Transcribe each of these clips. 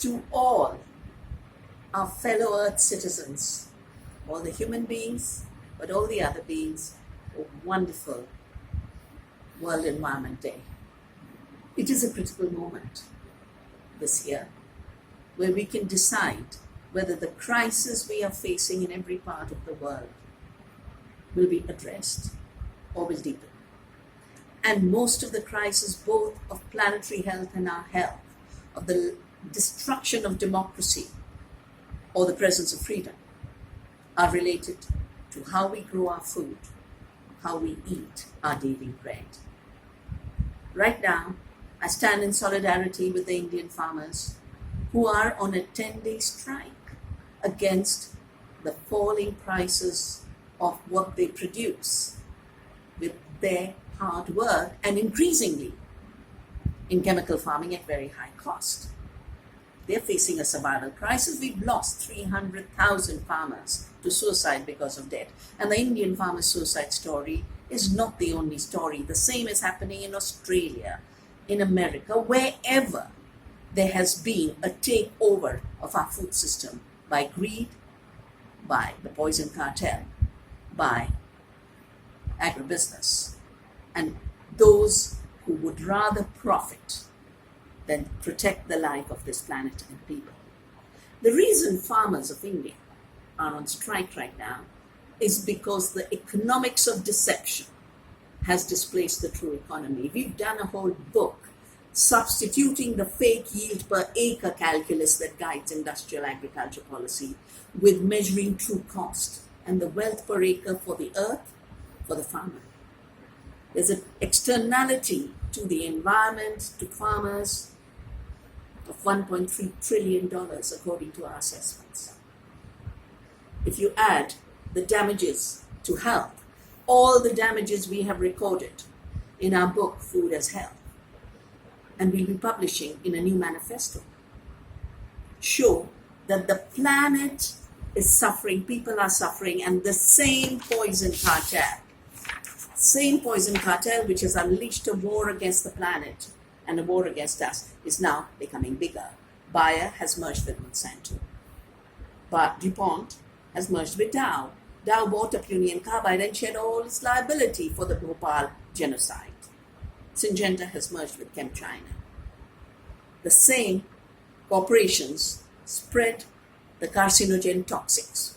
to all our fellow Earth citizens, all the human beings, but all the other beings, a wonderful World Environment Day. It is a critical moment this year where we can decide whether the crisis we are facing in every part of the world will be addressed or will deepen. And most of the crises, both of planetary health and our health, of the destruction of democracy or the presence of freedom, are related to how we grow our food, how we eat our daily bread. Right now, I stand in solidarity with the Indian farmers who are on a 10-day strike against the falling prices of what they produce with their hard work, and increasingly in chemical farming at very high cost. They're facing a survival crisis. We've lost 300,000 farmers to suicide because of debt. And the Indian farmer suicide story is not the only story. The same is happening in Australia, in America, wherever there has been a takeover of our food system by greed, by the poison cartel, by agribusiness, and those who would rather profit than protect the life of this planet and people. The reason farmers of India are on strike right now is because the economics of deception has displaced the true economy. We've done a whole book substituting the fake yield per acre calculus that guides industrial agriculture policy with measuring true cost and the wealth per acre for the earth, for the farmer. There's an externality to the environment, to farmers, of $1.3 trillion according to our assessments. If you add the damages to health, all the damages we have recorded in our book, Food as Health, and we'll be publishing in a new manifesto, show that the planet is suffering, people are suffering, and the same poison cartel which has unleashed a war against the planet and a war against us is now becoming bigger. Bayer has merged with Monsanto. But DuPont has merged with Dow. Dow bought up Union Carbide and shed all its liability for the Bhopal genocide. Syngenta has merged with ChemChina. The same corporations spread the carcinogen toxics.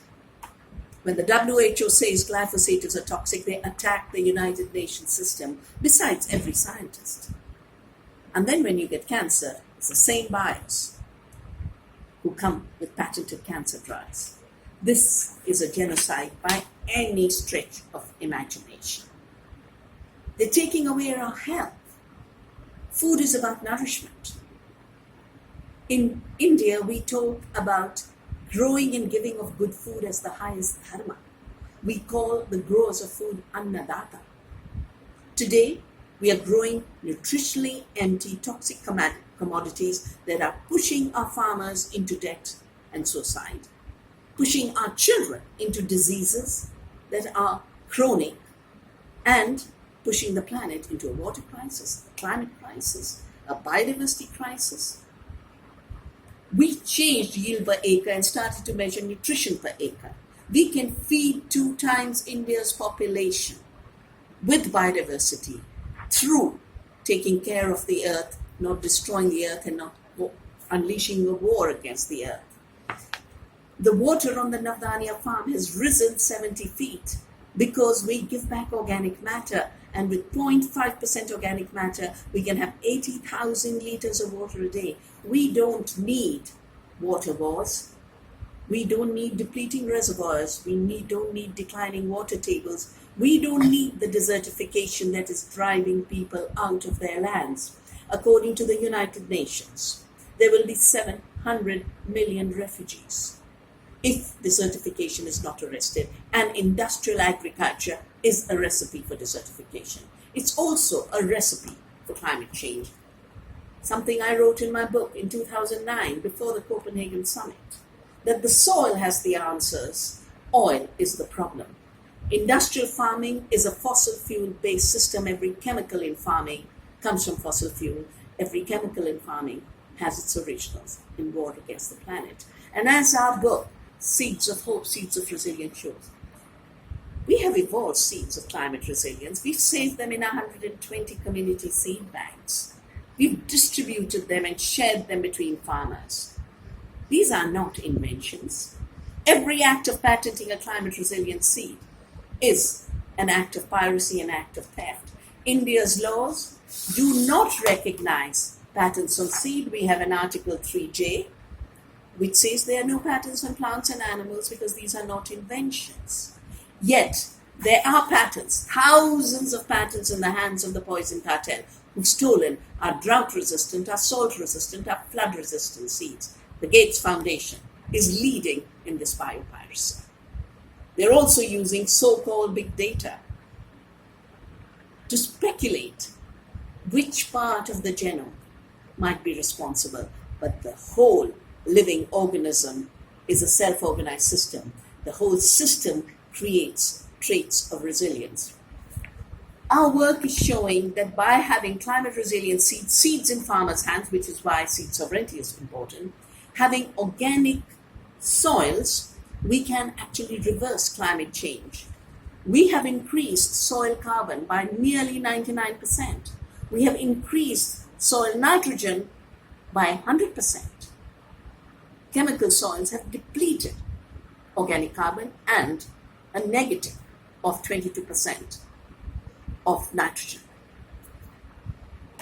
When the WHO says glyphosate is a toxic, they attack the United Nations system, besides every scientist. And then when you get cancer, it's the same buyers who come with patented cancer drugs. This is a genocide by any stretch of imagination. They're taking away our health. Food is about nourishment. In India, we talk about growing and giving of good food as the highest dharma. We call the growers of food Annadata. Today, we are growing nutritionally empty, toxic commodities that are pushing our farmers into debt and suicide, pushing our children into diseases that are chronic, and pushing the planet into a water crisis, a climate crisis, a biodiversity crisis. We changed yield per acre and started to measure nutrition per acre. We can feed 2 times India's population with biodiversity through taking care of the earth, not destroying the earth and not unleashing a war against the earth. The water on the Navdanya farm has risen 70 feet because we give back organic matter, and with 0.5% organic matter, we can have 80,000 liters of water a day. We don't need water wars. We don't need depleting reservoirs. We don't need declining water tables. We don't need the desertification that is driving people out of their lands. According to the United Nations, there will be 700 million refugees if desertification is not arrested, and industrial agriculture is a recipe for desertification. It's also a recipe for climate change. Something I wrote in my book in 2009 before the Copenhagen summit, that the soil has the answers, oil is the problem. Industrial farming is a fossil fuel-based system. Every chemical in farming comes from fossil fuel. Every chemical in farming has its originals in war against the planet. And as our book, Seeds of Hope, Seeds of Resilience shows, we have evolved seeds of climate resilience. We've saved them in 120 community seed banks. We've distributed them and shared them between farmers. These are not inventions. Every act of patenting a climate resilient seed is an act of piracy, an act of theft. India's laws do not recognize patents on seed. We have an Article 3J, which says there are no patents on plants and animals because these are not inventions. Yet, there are patents, thousands of patents in the hands of the poison cartel who've stolen our drought-resistant, our salt-resistant, our flood-resistant seeds. The Gates Foundation is leading in this biopiracy. They're also using so-called big data to speculate which part of the genome might be responsible, but the whole living organism is a self-organized system. The whole system creates traits of resilience. Our work is showing that by having climate resilient seeds in farmers' hands, which is why seed sovereignty is important, having organic soils, we can actually reverse climate change. We have increased soil carbon by nearly 99%. We have increased soil nitrogen by 100%. Chemical soils have depleted organic carbon and a negative of 22% of nitrogen.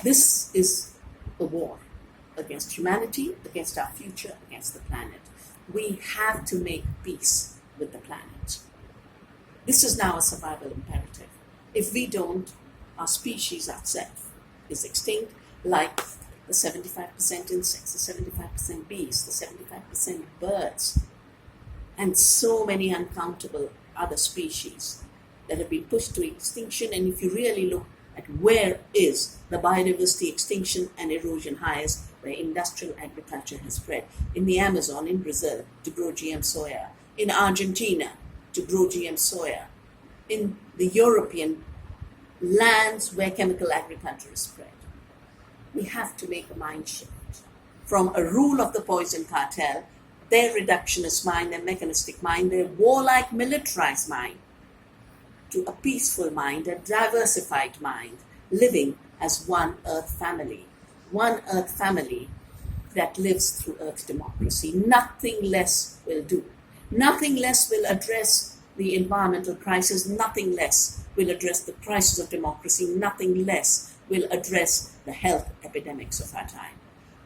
This is a war against humanity, against our future, against the planet. We have to make peace with the planet. This is now a survival imperative. If we don't, our species itself is extinct, like the 75% insects, the 75% bees, the 75% birds, and so many uncountable other species that have been pushed to extinction. And if you really look at where is the biodiversity extinction and erosion highest, where industrial agriculture has spread, in the Amazon, in Brazil, to grow GM soya, in Argentina, to grow GM soya, in the European lands where chemical agriculture is spread. We have to make a mind shift from a rule of the poison cartel, their reductionist mind, their mechanistic mind, their warlike militarized mind, to a peaceful mind, a diversified mind, living as one Earth family that lives through Earth democracy. Nothing less will do. Nothing less will address the environmental crisis. Nothing less will address the crisis of democracy. Nothing less will address the health epidemics of our time.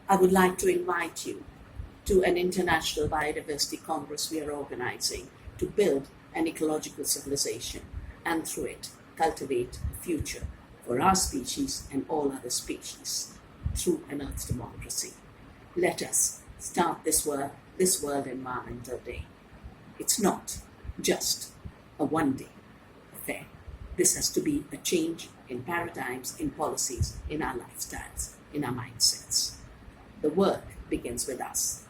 I would like to invite you to an international biodiversity congress we are organizing to build an ecological civilization and through it cultivate a future for our species and all other species through an Earth democracy. Let us start this World Environmental Day. It's not just a one-day affair. This has to be a change in paradigms, in policies, in our lifestyles, in our mindsets. The work begins with us.